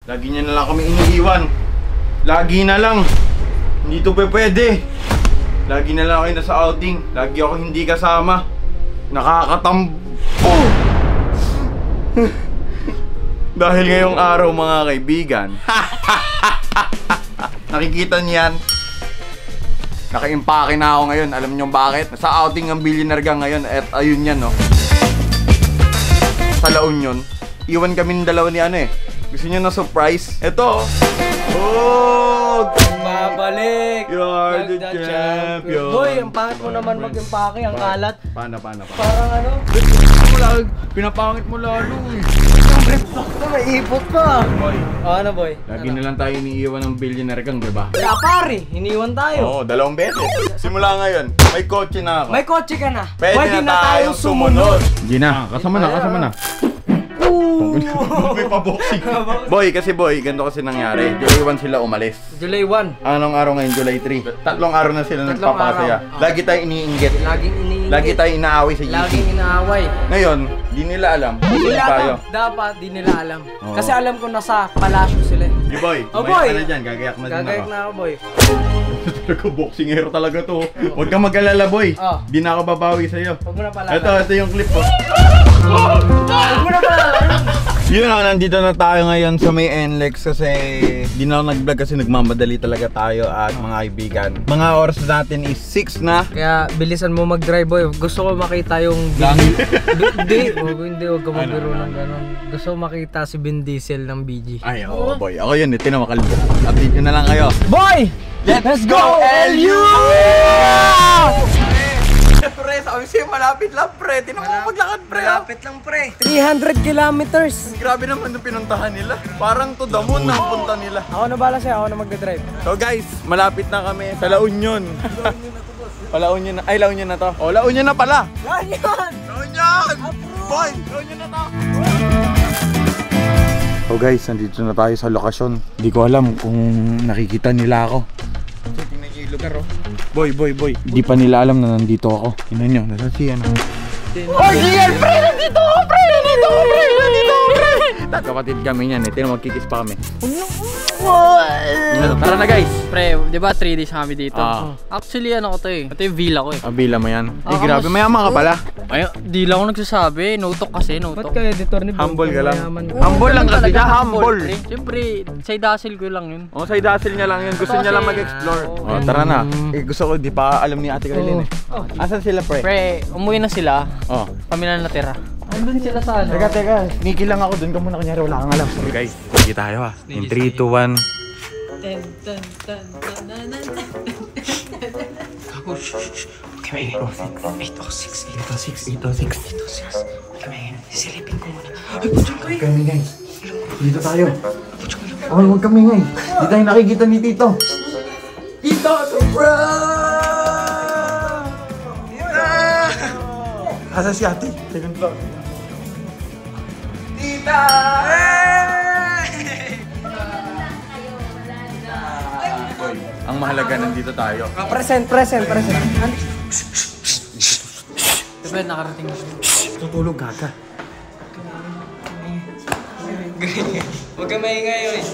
Lagi niya na lang kami iniiwan. Lagi na lang. Hindi to pwede. Lagi na lang kayo nasa outing. Lagi ako hindi kasama. Nakakatampo. Dahil ngayong araw mga kaibigan. Nakikita niyan. Naka-impake na ako ngayon. Alam niyo bakit? Nasa outing ang Billionaire Gang ngayon. At ayun yan, no. Sa La Union. Iwan kami ng dalawa ni ano eh. Gusto niyo na surprise? Ito. Oh! Babalik! You're the champion! Boy, ang pangit mo naman mag-impake, ang kalat. Paano? Parang ano? Pinapangit mo lalo eh. May ipot pa. Boy. Ano boy? Lagi na lang tayo iniiwan ng Billionaire Gang, diba? Kaya pare, iniwan tayo. Oo, 2 beses. Simula ngayon, may kotse na ako. May kotse ka na. Pwede na tayong sumunod. Hindi na, kasama na. May pa-boxing. Boy, ganito kasi nangyari. July 1 sila umalis. July 1. Anong araw ngayon? July 3. 3 araw na sila nagpapasaya. Lagi tayong iniinggit. Lagi tayong inaaway sa GC. Laging inaaway. Ngayon, di nila alam. Dapat di nila alam. Kasi alam ko nasa palasyo sila. Di boy, boy. ka na dyan. Gagayak na din ako. Gagayak na ako boy. Talaga boxingero talaga to. Huwag kang mag-alala boy. Di na ako babawi sa'yo. Huwag mo na pala. Ito yung clip ko. Huwag mo na pala. Yun na, nandito na tayo ngayon sa may NLEX kasi di na ako nag-vlog kasi nagmamadali talaga tayo at mga kaibigan. Mga oras natin is 6 na. Kaya bilisan mo mag-drive boy. Gusto ko makita yung Hindi, huwag ka magbiro ng gano'n. Gusto ko makita si Vin Diesel ng BG. Ay, oo boy. Ako yun, ito na makalbo. Update nyo na lang kayo. Boy! Let's go LU! Pre, sabi sa'yo malapit lang pre. Tinan mo maglakad pre. Malapit lang pre. 300 kilometers. Grabe naman yung pinuntahan nila. Parang to the moon ang punta nila. Ako na bala sa'yo, ako na magdadrive. So guys, malapit na kami sa La Union. La Union na. Ay, La Union na to. Oh, La Union na pala. La Union! La Union! Boy, La Union na to. Oh guys, nandito na tayo sa lokasyon. Hindi ko alam kung nakikita nila ako. Tingnan niyo yung lugar oh. Boy. Hindi pa nila alam na nandito ako. Tingnan niyo, nasa siya na. Oh, Gian! Pre! Nandito ako, pre! Kapatid kami niyan eh. Tingnan, magkikis pa kami. Tara na guys! Pre, di ba 3 days kami dito? Actually ano ko to eh. Ito yung villa ko eh. Villa mo yan? Grabe, mayaman ka pala. Ay, di lang ako nagsasabi. No-talk kasi, no-talk. Ba't ka editor ni Humble ka lang. Humble lang kasi siya, humble. Siyempre, side hustle ko lang yun. Oh, side hustle niya lang yun. Gusto niya lang mag-explore. Oh, tara na. Gusto ko, di pa alam ni Ate Kailin eh. Asan sila pre? Pre, umuwi na sila. Kami na natira. Andun sila sa ano? Teka. Niki lang ako dun ka muna. Kanyari wala kang alam. Okay guys, sige tayo ha. In 3, 2, 1. Ako, shh. Okay, 806. Okay, silipin ko muna. Ay, putsong ko eh. Kami guys. Dito tayo. Oh, huwag kami ngay. Di tayo nakikita ni Tito. Tito, surprise! Asa si Ate? Teka lang. Tita! Ang mahalaga nandito tayo. Present. Diba, nakarating na siya. Tutulog gaga. Huwag ka maingay yun eh.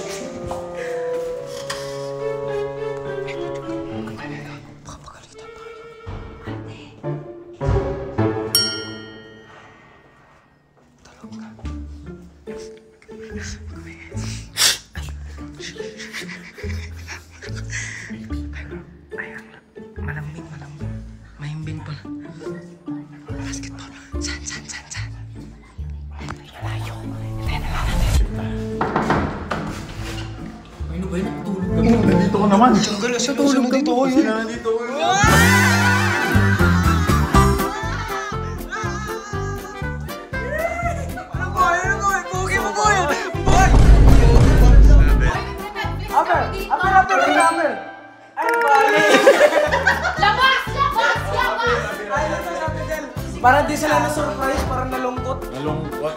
Malambing. Mahimbing pala. Basketball. San. Layo. Tayo na lang natin. Ano ba yun? Natulog kami. Nandito ko naman. Natulog dito ko yun. Nandito ko yun. Parang di sila na-surprise, parang nalungkot. Nalungkot.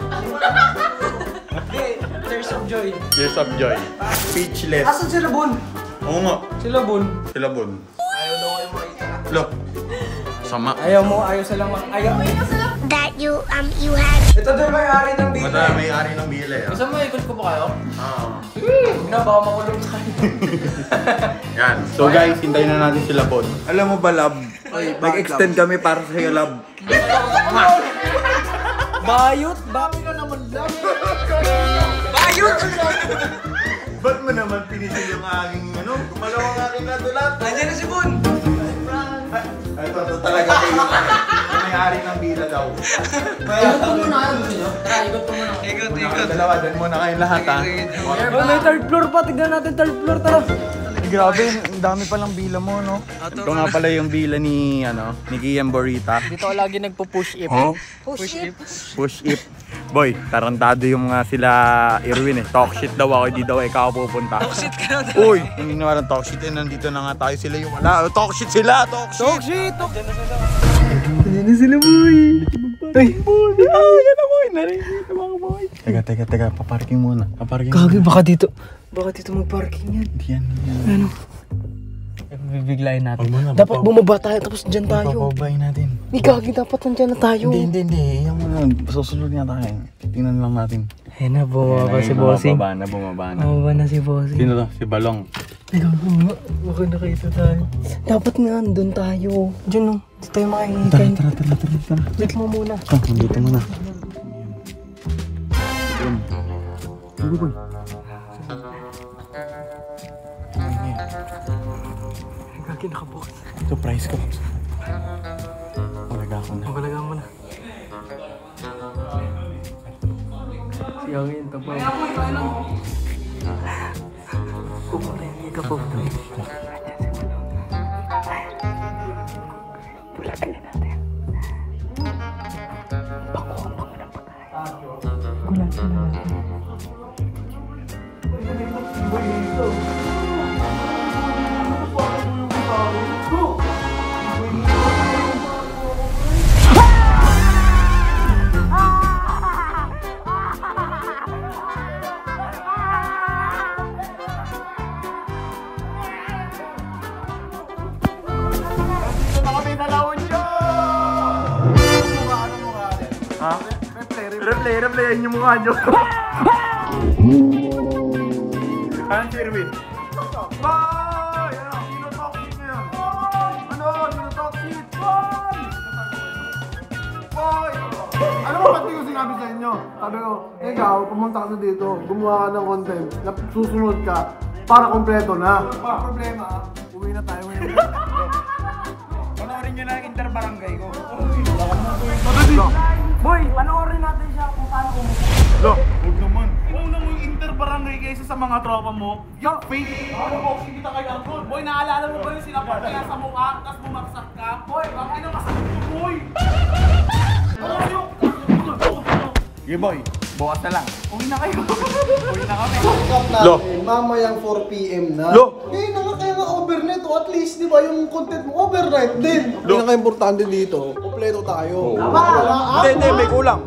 Hindi, tears of joy. Tears of joy. Speechless. Asan sila Bon? Oo nga. Sila Bon? Sila Bon. Ayaw daw kayo makita. Lo. Sama. Ayaw silang ayaw. That you have. Ito doon may-ari ng Mata bilay. may-ari ng bilay. Gusto mo, ikot ko pa kayo? Ah. na, baka makulong sa kanya. Yan. So guys, hintayin na natin sila Bon. Alam mo ba, Lab? Nag-extend kami para sa iyo, Lab. Bayot? Bakit ka naman lang? Bayot! Ba't mo naman pinisil yung aking gumalaw ang aking nadulat? Nandiyan na si Bon! Ito talaga kayo. May-ari ng bila daw. Ikot ko muna kayo gusto nyo? Tara, ikot ko muna. Ikot. Dalawa, dyan muna kayong lahat ha. Oh, may third floor pa. Tignan natin third floor. Tara. Grabe, ang dami palang bila mo, no? Ito nga pala yung bila ni, ni Kian Borita. Dito ako lagi nagpo-push if. Huh? Push if. Push if. Boy, tarantado yung mga sila Irwin eh. Talk shit daw ako, hindi daw ikaw pupunta. Talk shit ka na. Uy, hindi naman talk shit eh. Nandito na nga tayo sila yung wala. Talk shit sila, talk shit. Talk shit! Nandiyan na sila, boy. Ay, boy. Yan na, boy. Narinig mga boy. Teka. Paparking muna. Gagi, baka dito mag-parking yan. Yan. Ano? Bibiglayin natin. Dapat bumaba tayo tapos dyan tayo. Papabayin natin. Ni Gagi, dapat nandyan na tayo. Hindi. Yan muna. Susunod nga tayo. Tingnan lang natin. Ayun na, bumaba si Bossing. Bumaba na. Bumaba na si Bossing. Sino to? Si Balong. Ay, gagi, baka nakita tayo. Dapat nga, andun tayo. Diyan no, dito tayo makikikain. Tara. Wait mo muna. Nandito muna. Boy. Gagi, nakabox. Surprise ko. Malaga ako na. Magalagaan mo na. Si Angin, tabaw. Kumain, hindi ka po. Tulagay natin. Bako na pa tayo. Gulatin na natin. Replay yung mukha nyo. Anong si Irwin? Boy! Sino talk shit na yan? Sino talk shit? Boy! Ano ba pati ko sinabi sa inyo? Sabi ko, ikaw, pumunta ka na dito, gumawa ka ng content, susunod ka, para kompleto na. Ang problema, uwi na tayo ngayon. Panoorin nyo na yung interbarangay ko. Boy, panoorin natin siya kung paano kumuha. Huwag naman. Inuuna mo yung interbarangay kaysa sa mga tropa mo. Yung fake. Ano po, hindi kita kay Angkol. Boy, naalala mo ba yung sinapot kaya sa mukha, tapos bumagsak ka? Boy, bakit na masakit mo, boy? Ano yung? Yeah boy, bukas na lang. Uwi na kayo. Uwi na kami. Lo. Mamayang 4 PM na. Lo. Ngayon na nga kaya nga overnight o at least, di ba, yung content mo overnight din. Lo. Pinaka-importante dito, kompleto tayo. Tama! Hindi, may kulang.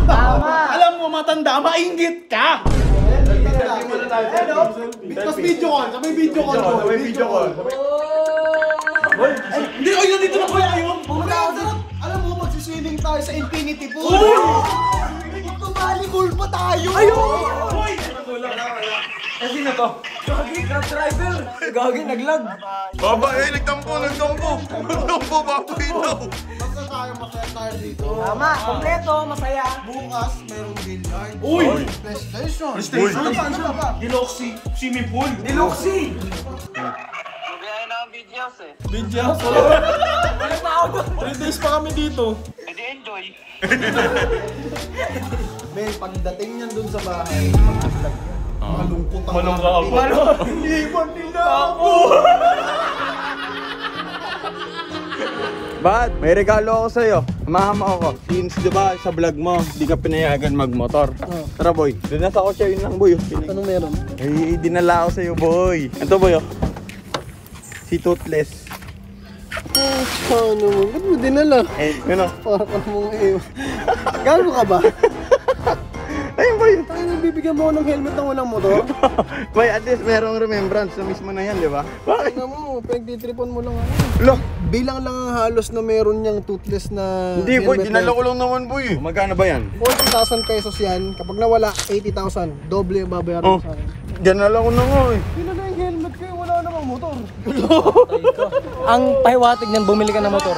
Tama! Alam mo, matanda, mainggit ka! Tapos video call, sabay video call. Sabay video call. Hindi, ay, nandito na kuya kayo! Alam mo, magsiswimming tayo sa infinity pool! Magpabali pa tayo! Ayun! Kasi na to? Gagi, grab driver. Gagi, naglag. Baba nagtampo. Nagtampo, baboy daw. Basta tayo, masaya tayo dito. Tama, kompleto, masaya. Bukas, mayroong billiard. Uy! PlayStation. PlayStation? Ano pa? Diloxy, swimming pool. Diluxi. Bigay na ang videos eh. Videos? Wala pa ako doon. 3 days pa kami dito. Pwede enjoy. Men, pagdating niyan dun sa bahay, mag-vlog yan. Malungkot ang Iwan nila ako! Bad, may regalo ako sa'yo. Mahama ako. Since diba sa vlog mo, di ka pinayagan magmotor. Tara boy, doon na sa kotse, yun lang boy. Anong meron? Ay, dinala ako sa'yo boy. Ito boy oh. Si Toothless. Ano mo? Ba't mo dinala? Eh, yun oh. Para ka namang Gano ka ba? Ayun boy. Tayo nang bibigyan mo ako ng helmet ng walang motor? Boy, at least merong remembrance na mismo na yan, di ba? Bakit? Ano mo, pinagtitripon mo lang ako. Lo, Bilang lang ang halos na meron niyang toothless na hindi boy, helmet dinala na ko lang naman boy. Magkano ba yan? 40,000 pesos yan. Kapag nawala, 80,000. Doble yung babayaran mo sa akin. Ganala ko na nga eh. Sino na yung helmet kayo? Wala namang motor. Ang pahiwatig niyan, bumili ka ng motor.